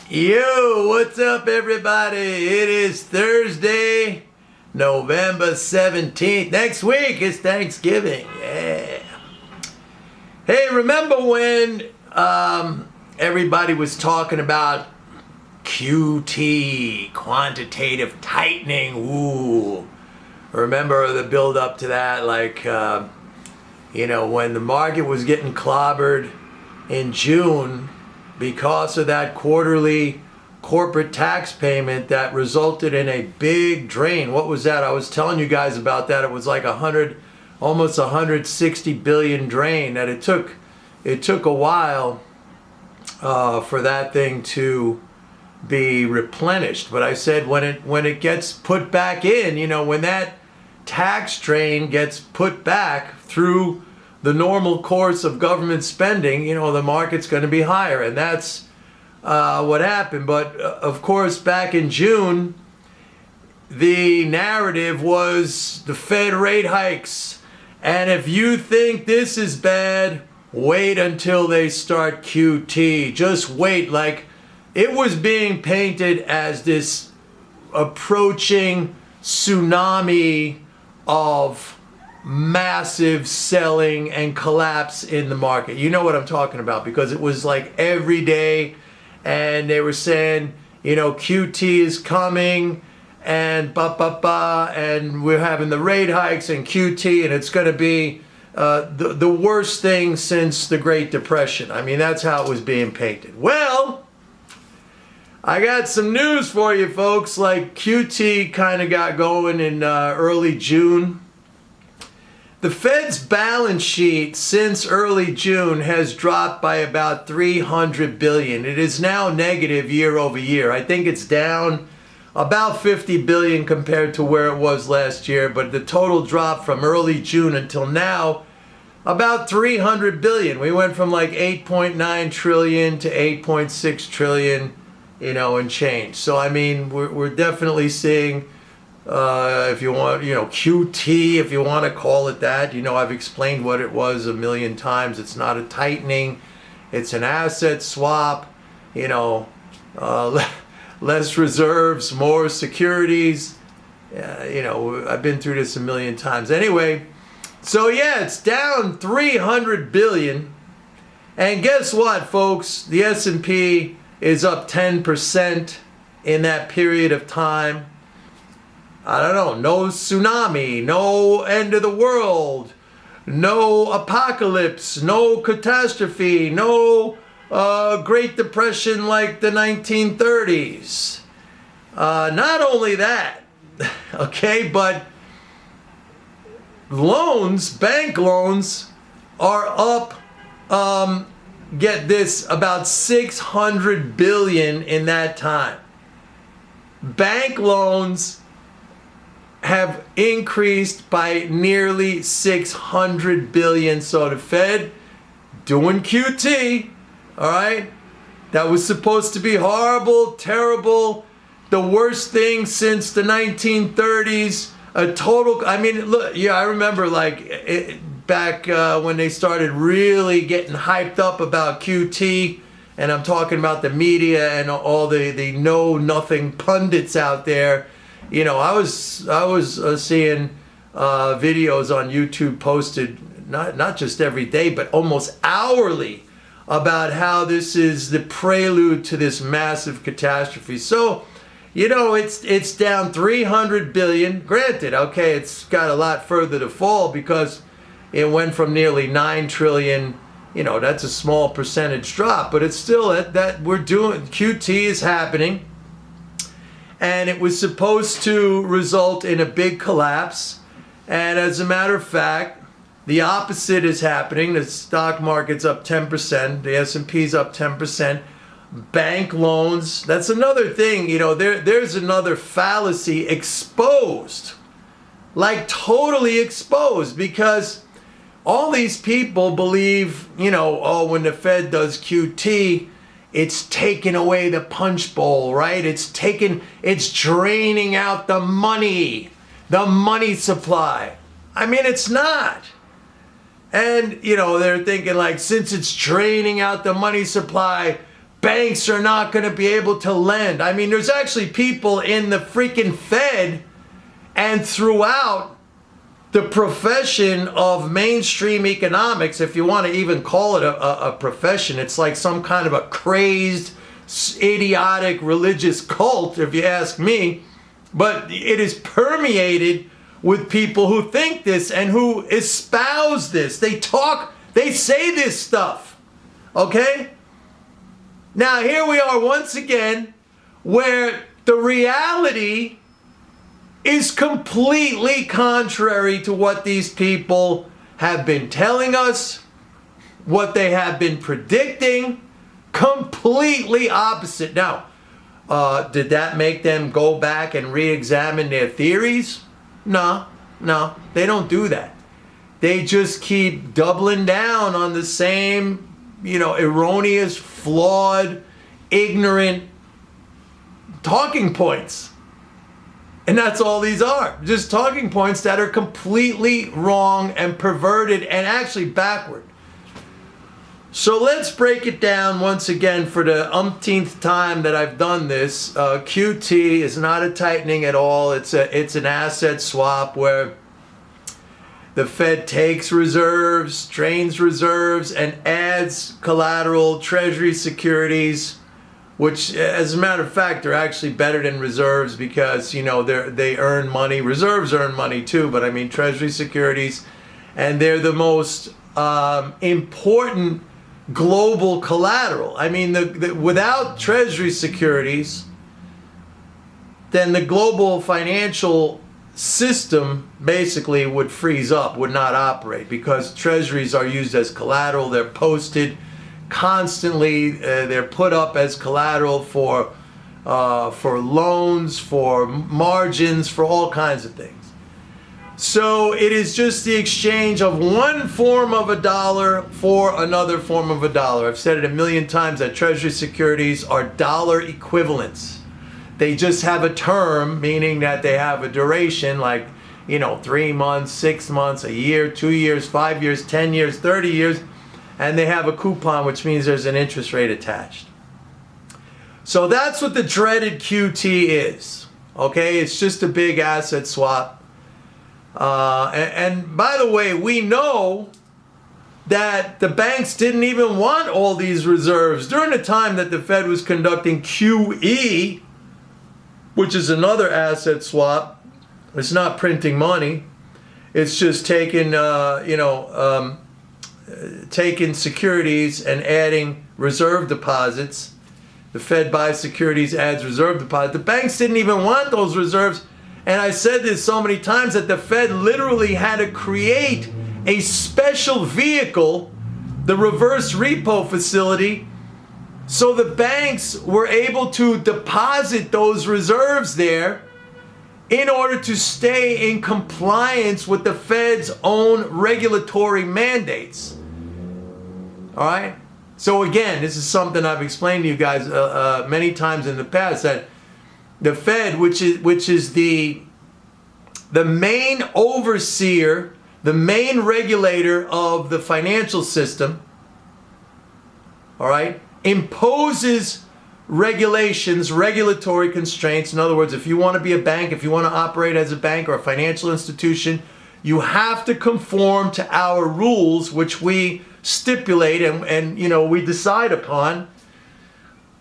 Yo, what's up, everybody? It is Thursday, November 17th. Next week is Thanksgiving. Yeah. Hey, remember when everybody was talking about QT, quantitative tightening? Ooh. Remember the build up to that? Like, when the market was getting clobbered in June because of that quarterly corporate tax payment that resulted in a big drain. What was that? I was telling you guys about that. It was like almost 160 billion drain. That it took a while for that thing to be replenished. But I said when it gets put back in, when that tax drain gets put back through the normal course of government spending, the market's going to be higher. And that's what happened. But of course, back in June, the narrative was the Fed rate hikes. And if you think this is bad, wait until they start QT. Just wait. Like, it was being painted as this approaching tsunami of massive selling and collapse in the market. You know what I'm talking about, because it was like every day, and they were saying, QT is coming, and and we're having the rate hikes and QT, and it's going to be the worst thing since the Great Depression. I mean, that's how it was being painted. Well, I got some news for you, folks. Like, QT kind of got going in early June. The Fed's balance sheet since early June has dropped by about 300 billion. It is now negative year over year. I think it's down about 50 billion compared to where it was last year, but the total drop from early June until now, about 300 billion. We went from like 8.9 trillion to 8.6 trillion, and change. So, I mean, we're definitely seeing, if you want, QT, if you want to call it that. I've explained what it was a million times. It's not a tightening. It's an asset swap, less reserves, more securities. I've been through this a million times. Anyway, so yeah, it's down 300 billion. And guess what, folks? The S&P is up 10% in that period of time. I don't know, no tsunami, no end of the world, no apocalypse, no catastrophe, no Great Depression like the 1930s. Not only that, okay, but bank loans are up, get this, about 600 billion in that time. Bank loans have increased by nearly 600 billion. So the Fed doing QT, all right? That was supposed to be horrible, terrible, the worst thing since the 1930s. Look, yeah, I remember back when they started really getting hyped up about QT, and I'm talking about the media and all the know-nothing pundits out there. I was seeing videos on YouTube posted not just every day, but almost hourly, about how this is the prelude to this massive catastrophe. So, it's down 300 billion. Granted, okay, it's got a lot further to fall because it went from nearly 9 trillion. That's a small percentage drop, but it's still that we're doing, QT is happening. And it was supposed to result in a big collapse. And as a matter of fact, the opposite is happening. The stock market's up 10%. The S&P's up 10%. Bank loans, that's another thing. There's another fallacy exposed. Like, totally exposed. Because all these people believe, when the Fed does QT, it's taking away the punch bowl, right? It's draining out the money supply. I mean, it's not. And, they're thinking, like, since it's draining out the money supply, banks are not going to be able to lend. I mean, there's actually people in the freaking Fed and throughout the profession of mainstream economics, if you want to even call it a profession. It's like some kind of a crazed, idiotic religious cult, if you ask me. But it is permeated with people who think this and who espouse this. They say this stuff. Okay? Now, here we are once again, where the reality is completely contrary to what these people have been telling us, what they have been predicting, completely opposite. Now, did that make them go back and re-examine their theories? No, they don't do that. They just keep doubling down on the same, erroneous, flawed, ignorant talking points. And that's all these are. Just talking points that are completely wrong and perverted and actually backward. So let's break it down once again for the umpteenth time that I've done this. QT is not a tightening at all. It's an asset swap where the Fed takes reserves, drains reserves, and adds collateral, treasury securities, which, as a matter of fact, they're actually better than reserves because, they earn money. Reserves earn money too, but I mean treasury securities, and they're the most important global collateral. I mean, without treasury securities, then the global financial system basically would freeze up, would not operate, because treasuries are used as collateral. They're posted constantly. They're put up as collateral for loans, for margins, for all kinds of things. So it is just the exchange of one form of a dollar for another form of a dollar. I've said it a million times that treasury securities are dollar equivalents. They just have a term, meaning that they have a duration, like 3 months, 6 months, a year, 2 years, 5 years, 10 years, 30 years, and they have a coupon, which means there's an interest rate attached. So that's what the dreaded QT is. Okay, it's just a big asset swap. And by the way, we know that the banks didn't even want all these reserves during the time that the Fed was conducting QE, which is another asset swap. It's not printing money. It's just taking securities and adding reserve deposits. The Fed buys securities, adds reserve deposits. The banks didn't even want those reserves. And I said this so many times that the Fed literally had to create a special vehicle, the reverse repo facility, so the banks were able to deposit those reserves there in order to stay in compliance with the Fed's own regulatory mandates. All right? So again, this is something I've explained to you guys many times in the past, that the Fed, which is the main overseer, the main regulator of the financial system, all right, imposes regulations, regulatory constraints. In other words, if you want to be a bank, if you want to operate as a bank or a financial institution, you have to conform to our rules, which we stipulate and we decide upon.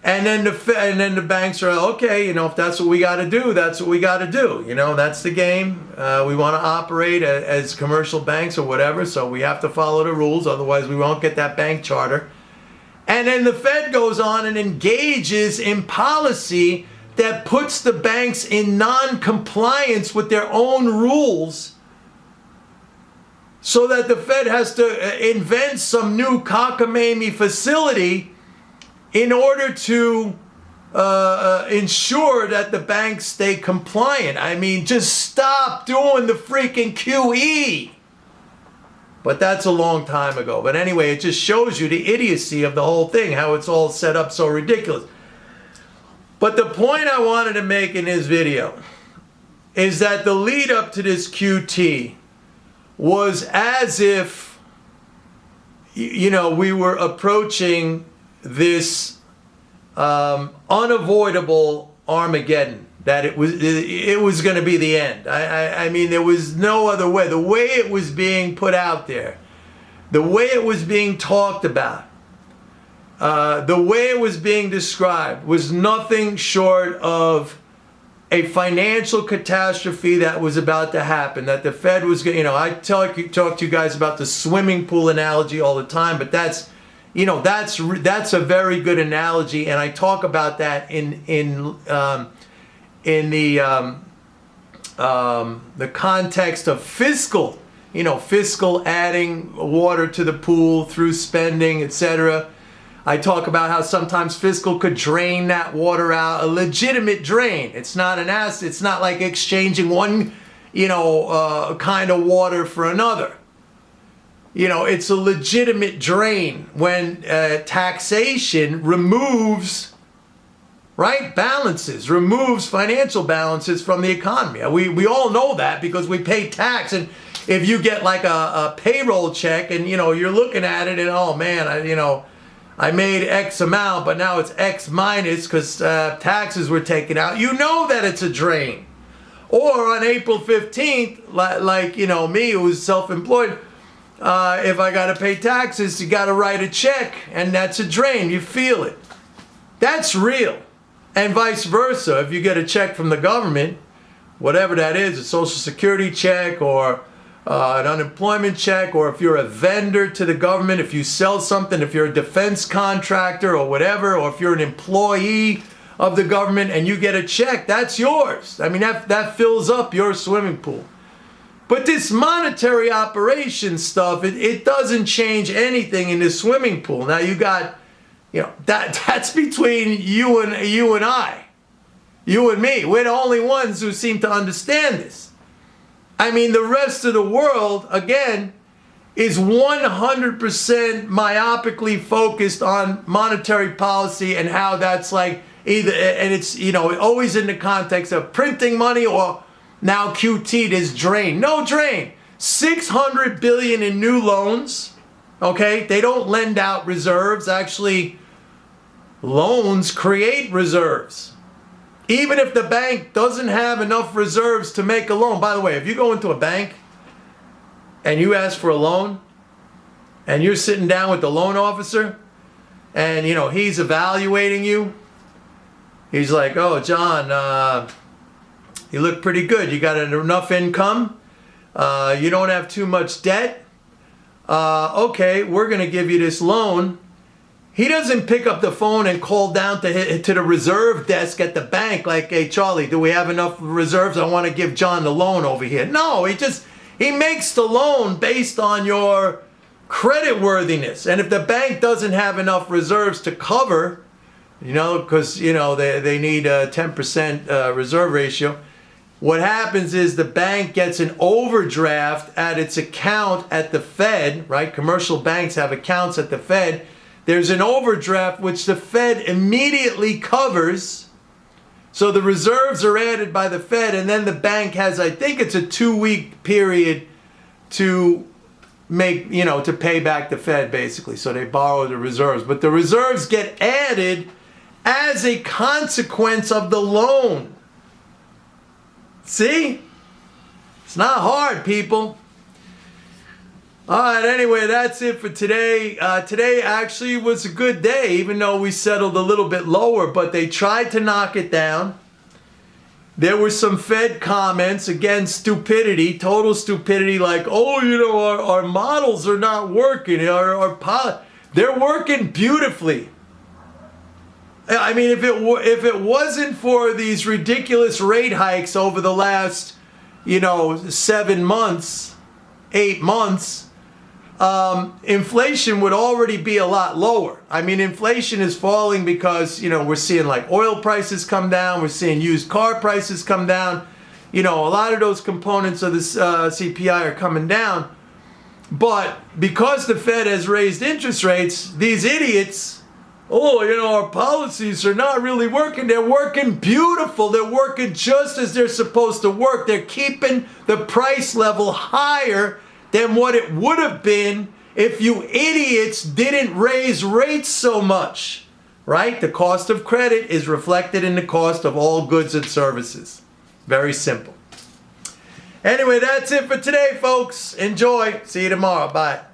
And then the banks are, okay, if that's what we got to do, that's what we got to do. That's the game. We want to operate as commercial banks or whatever, so we have to follow the rules. Otherwise, we won't get that bank charter. And then the Fed goes on and engages in policy that puts the banks in non-compliance with their own rules, so that the Fed has to invent some new cockamamie facility in order to ensure that the banks stay compliant. I mean, just stop doing the freaking QE. But that's a long time ago. But anyway, it just shows you the idiocy of the whole thing, how it's all set up so ridiculous. But the point I wanted to make in this video is that the lead up to this QT was as if, we were approaching this unavoidable Armageddon, that it was going to be the end. I mean, there was no other way. The way it was being put out there, the way it was being talked about, the way it was being described was nothing short of a financial catastrophe that was about to happen, that the Fed was going, I talk to you guys about the swimming pool analogy all the time, but that's a very good analogy, and I talk about that in the context of fiscal, fiscal adding water to the pool through spending, etc. I talk about how sometimes fiscal could drain that water out, a legitimate drain. It's not an acid. It's not like exchanging one, kind of water for another. It's a legitimate drain when taxation removes, balances, removes financial balances from the economy. We all know that because we pay tax, and if you get like a payroll check and you're looking at it and, oh man, I made X amount, but now it's X minus because taxes were taken out. You know that it's a drain. Or on April 15th, like me who was self-employed, if I got to pay taxes, you got to write a check, and that's a drain. You feel it. That's real. And vice versa. If you get a check from the government, whatever that is, a Social Security check or an unemployment check, or if you're a vendor to the government, if you sell something, if you're a defense contractor or whatever, or if you're an employee of the government and you get a check, that's yours. I mean, that fills up your swimming pool. But this monetary operation stuff, it doesn't change anything in this swimming pool. Now you got, that's between you and I, you and me. We're the only ones who seem to understand this. I mean, the rest of the world, again, is 100% myopically focused on monetary policy and how that's like either, and it's, always in the context of printing money or now QT is drain. No drain. 600 billion in new loans. Okay, they don't lend out reserves. Actually, loans create reserves. Even if the bank doesn't have enough reserves to make a loan. By the way, if you go into a bank and you ask for a loan and you're sitting down with the loan officer and, he's evaluating you. He's like, oh, John, you look pretty good. You got enough income. You don't have too much debt. Okay, we're going to give you this loan. He doesn't pick up the phone and call down to the reserve desk at the bank like, hey, Charlie, do we have enough reserves? I want to give John the loan over here. No, he makes the loan based on your credit worthiness. And if the bank doesn't have enough reserves to cover, because, they need a 10% reserve ratio, what happens is the bank gets an overdraft at its account at the Fed, right? Commercial banks have accounts at the Fed. There's an overdraft which the Fed immediately covers. So the reserves are added by the Fed, and then the bank has, I think it's a 2-week period to make, to pay back the Fed basically. So they borrow the reserves. But the reserves get added as a consequence of the loan. See? It's not hard, people. All right, anyway, that's it for today. Today actually was a good day, even though we settled a little bit lower, but they tried to knock it down. There were some Fed comments, again, stupidity, total stupidity, like, oh, our models are not working. They're working beautifully. I mean, if it wasn't for these ridiculous rate hikes over the last, 7 months, 8 months, inflation would already be a lot lower. I mean, inflation is falling because, we're seeing like oil prices come down. We're seeing used car prices come down. A lot of those components of the CPI are coming down. But because the Fed has raised interest rates, these idiots, our policies are not really working. They're working beautiful. They're working just as they're supposed to work. They're keeping the price level higher than what it would have been if you idiots didn't raise rates so much, right? The cost of credit is reflected in the cost of all goods and services. Very simple. Anyway, that's it for today, folks. Enjoy. See you tomorrow. Bye.